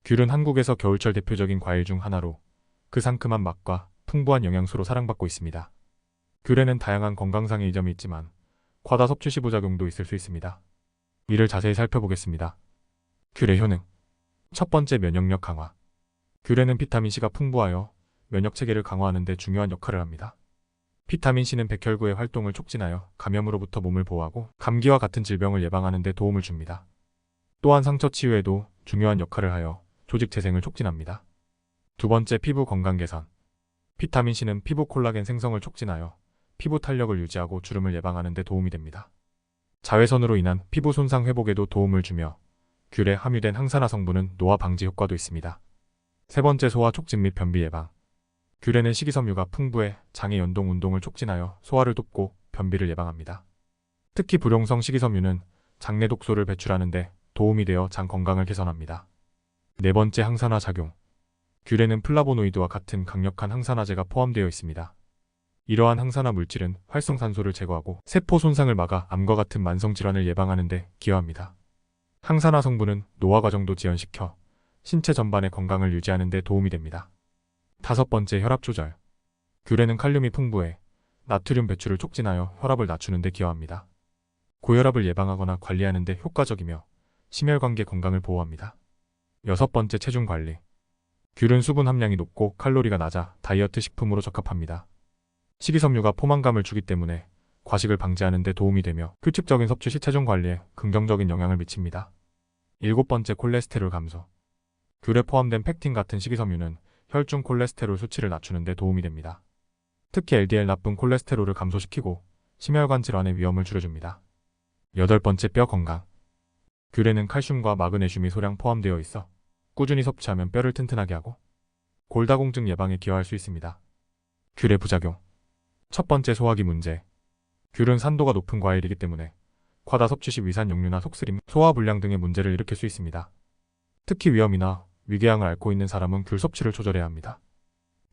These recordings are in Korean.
귤은 한국에서 겨울철 대표적인 과일 중 하나로 그 상큼한 맛과 풍부한 영양소로 사랑받고 있습니다. 귤에는 다양한 건강상의 이점이 있지만 과다 섭취 시 부작용도 있을 수 있습니다. 이를 자세히 살펴보겠습니다. 귤의 효능. 첫 번째, 면역력 강화. 귤에는 비타민C가 풍부하여 면역체계를 강화하는 데 중요한 역할을 합니다. 비타민C는 백혈구의 활동을 촉진하여 감염으로부터 몸을 보호하고 감기와 같은 질병을 예방하는 데 도움을 줍니다. 또한 상처 치유에도 중요한 역할을 하여 조직 재생을 촉진합니다. 두 번째, 피부 건강 개선. 비타민C는 피부 콜라겐 생성을 촉진하여 피부 탄력을 유지하고 주름을 예방하는 데 도움이 됩니다. 자외선으로 인한 피부 손상 회복에도 도움을 주며 귤에 함유된 항산화 성분은 노화 방지 효과도 있습니다. 세 번째, 소화 촉진 및 변비 예방. 귤에는 식이섬유가 풍부해 장의 연동 운동을 촉진하여 소화를 돕고 변비를 예방합니다. 특히 불용성 식이섬유는 장내 독소를 배출하는 데 도움이 되어 장 건강을 개선합니다. 네 번째, 항산화 작용. 귤에는 플라보노이드와 같은 강력한 항산화제가 포함되어 있습니다. 이러한 항산화 물질은 활성산소를 제거하고 세포 손상을 막아 암과 같은 만성질환을 예방하는 데 기여합니다. 항산화 성분은 노화 과정도 지연시켜 신체 전반의 건강을 유지하는 데 도움이 됩니다. 다섯 번째, 혈압 조절. 귤에는 칼륨이 풍부해 나트륨 배출을 촉진하여 혈압을 낮추는 데 기여합니다. 고혈압을 예방하거나 관리하는 데 효과적이며 심혈관계 건강을 보호합니다. 여섯 번째, 체중 관리. 귤은 수분 함량이 높고 칼로리가 낮아 다이어트 식품으로 적합합니다. 식이섬유가 포만감을 주기 때문에 과식을 방지하는 데 도움이 되며 규칙적인 섭취 시 체중 관리에 긍정적인 영향을 미칩니다. 일곱 번째, 콜레스테롤 감소. 귤에 포함된 펙틴 같은 식이섬유는 혈중 콜레스테롤 수치를 낮추는 데 도움이 됩니다. 특히 LDL 나쁜 콜레스테롤을 감소시키고 심혈관 질환의 위험을 줄여줍니다. 여덟 번째, 뼈 건강. 귤에는 칼슘과 마그네슘이 소량 포함되어 있어 꾸준히 섭취하면 뼈를 튼튼하게 하고 골다공증 예방에 기여할 수 있습니다. 귤의 부작용. 첫 번째, 소화기 문제. 귤은 산도가 높은 과일이기 때문에 과다 섭취 시 위산 역류나 속쓰림, 소화불량 등의 문제를 일으킬 수 있습니다. 특히 위염이나 위궤양을 앓고 있는 사람은 귤 섭취를 조절해야 합니다.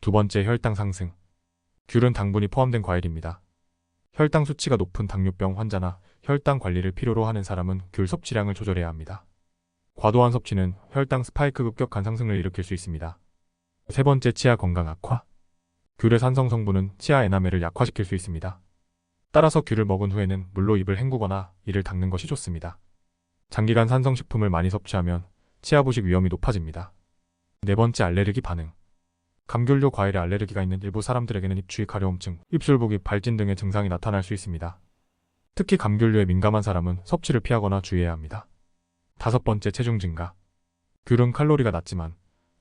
두 번째, 혈당 상승. 귤은 당분이 포함된 과일입니다. 혈당 수치가 높은 당뇨병 환자나 혈당 관리를 필요로 하는 사람은 귤 섭취량을 조절해야 합니다. 과도한 섭취는 혈당 스파이크 급격한 상승을 일으킬 수 있습니다. 세 번째, 치아 건강 악화. 귤의 산성 성분은 치아 에나멜을 약화시킬 수 있습니다. 따라서 귤을 먹은 후에는 물로 입을 헹구거나 이를 닦는 것이 좋습니다. 장기간 산성식품을 많이 섭취하면 치아 부식 위험이 높아집니다. 네 번째, 알레르기 반응. 감귤류 과일에 알레르기가 있는 일부 사람들에게는 입추위, 가려움증, 입술부기, 발진 등의 증상이 나타날 수 있습니다. 특히 감귤류에 민감한 사람은 섭취를 피하거나 주의해야 합니다. 다섯 번째, 체중 증가. 귤은 칼로리가 낮지만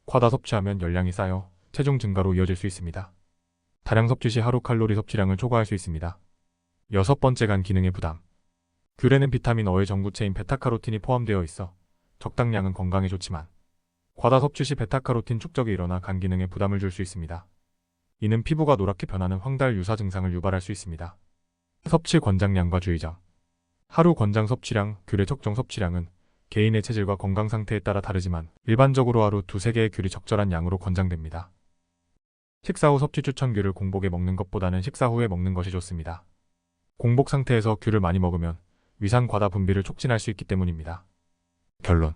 과다 섭취하면 열량이 쌓여 체중 증가로 이어질 수 있습니다. 다량 섭취 시 하루 칼로리 섭취량을 초과할 수 있습니다. 여섯 번째, 간 기능의 부담. 귤에는 비타민 어의 전구체인 베타카로틴이 포함되어 있어 적당량은 건강에 좋지만 과다 섭취 시 베타카로틴 축적이 일어나 간 기능에 부담을 줄 수 있습니다. 이는 피부가 노랗게 변하는 황달 유사 증상을 유발할 수 있습니다. 섭취 권장량과 주의점. 하루 권장 섭취량. 귤의 적정 섭취량은 개인의 체질과 건강 상태에 따라 다르지만 일반적으로 하루 2~3개의 귤이 적절한 양으로 권장됩니다. 식사 후 섭취 추천. 귤을 공복에 먹는 것보다는 식사 후에 먹는 것이 좋습니다. 공복 상태에서 귤을 많이 먹으면 위산 과다 분비를 촉진할 수 있기 때문입니다. 결론.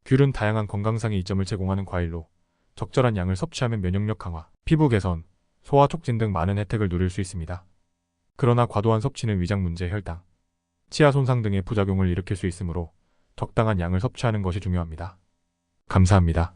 귤은 다양한 건강상의 이점을 제공하는 과일로 적절한 양을 섭취하면 면역력 강화, 피부 개선, 소화 촉진 등 많은 혜택을 누릴 수 있습니다. 그러나 과도한 섭취는 위장 문제, 혈당, 치아 손상 등의 부작용을 일으킬 수 있으므로 적당한 양을 섭취하는 것이 중요합니다. 감사합니다.